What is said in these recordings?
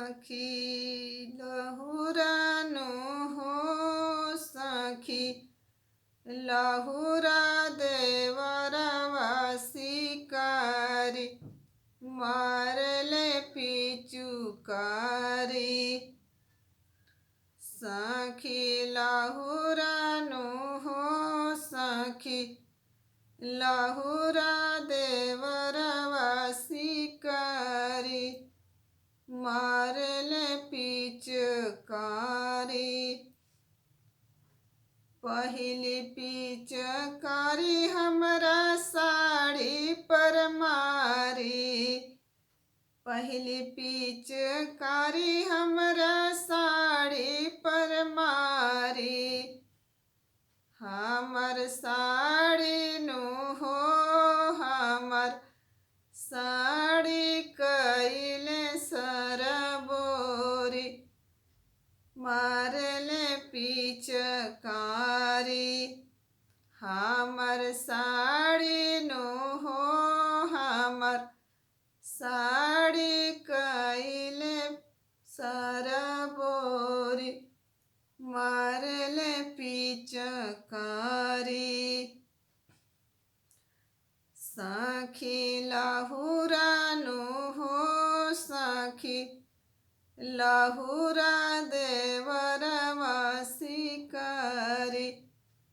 सखी लहुरानो हो सखी लहुरा देवरवा शिकारी मारले पिचुकारी सखी लहुरानो हो सखी लहुरा देवरवा शिकारी मारले पिचकारी पहली पिचकारी हमरा साड़ी पर मारी पहली पिचकारी हमरा साड़ी पर मारी हमर साड़ी नु हो हमर साड़ी कैले सरबोरी मारले पिचकारी हमर साड़ी नु हो हमर साड़ी कैले सरबोरी मारले पिचकारी सखी लहुरानो हो सखी लहुरा देवरवा शिकारी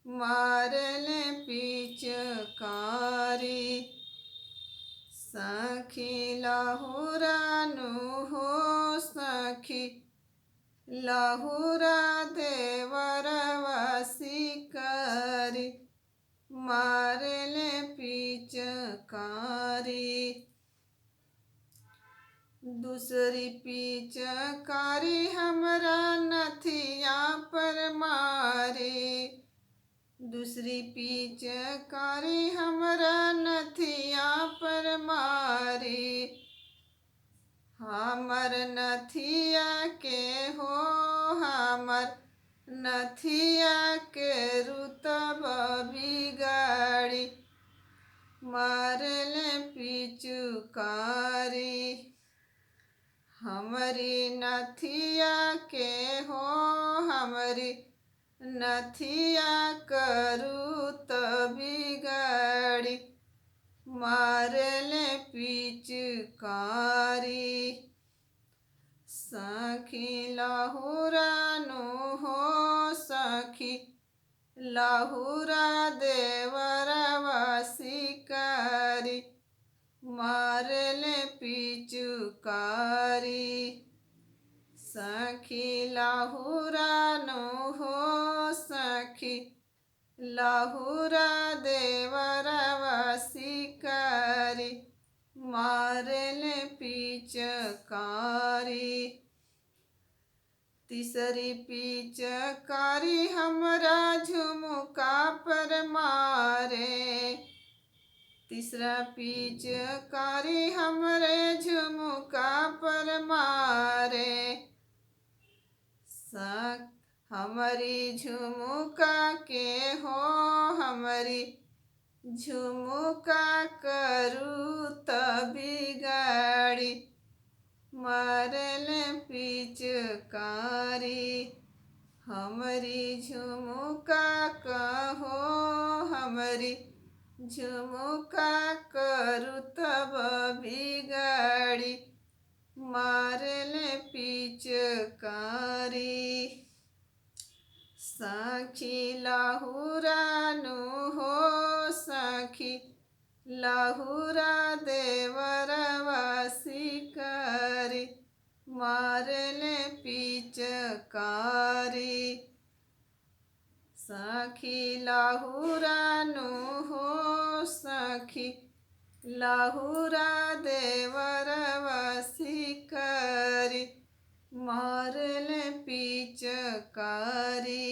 मारले पिचकारी सखी लहुरानो हो सखी लहुरा देवरवा शिकारी मारले पिचकारी दूसरी पिचकारी हमरा नथिया पर मारी दूसरी पिचकारी हमरा नथिया पर मारी हमर नथिया के हो हमर नथिया के रुतब बिगाड़ी मारले पिचुकारी हमरी नथिया के हो हमरी नथिया करू त बिगाड़ी मारले पिचकारी सखी लहुरानो हो सखी लहुरा देवरवा शिकारी मारले पिचुकारी सखी लहुरानो हो सखी लहुरा देवरवा शिकारी मारले पिचकारी तीसरी पिचकारी हमरा झुमका पर मारे तीसरा पिचकारी हमरे झुमका पर मारे हमारी झुमका के हो हमारी झुमका करू त बिगाड़ी मारले पिचकारी हमारी झुमका कहो हमारी झुमका करू तब बिगाड़ी मारले पिचकारी सखी लहुरानो हो सखी लहुरा देवरवा शिकारी मारले पिचकारी सखी लहुरानो हो सखी लहुरा देवरवा शिकारी मारले पिचकारी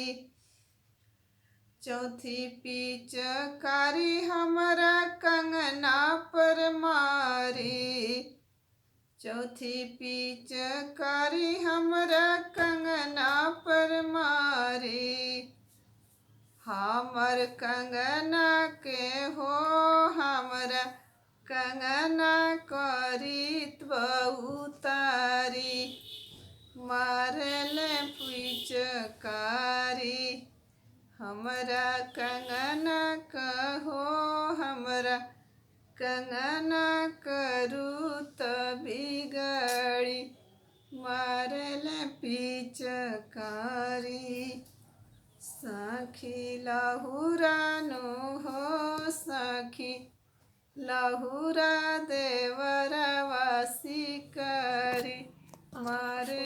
चौथी पिचकारी हमरा कंगना पर मारी चौथी पिचकारी हमरा कंगना पर मारी हमर कंगना के हो हमरा कंगना करित बहुतारी मारल पिचकारी हमरा कंगना कहो हमरा कंगना करू त बिगड़ी मारल पिचकारी सखी लहुरानो हो सखी लहुरा देवरवा शिकारी मारे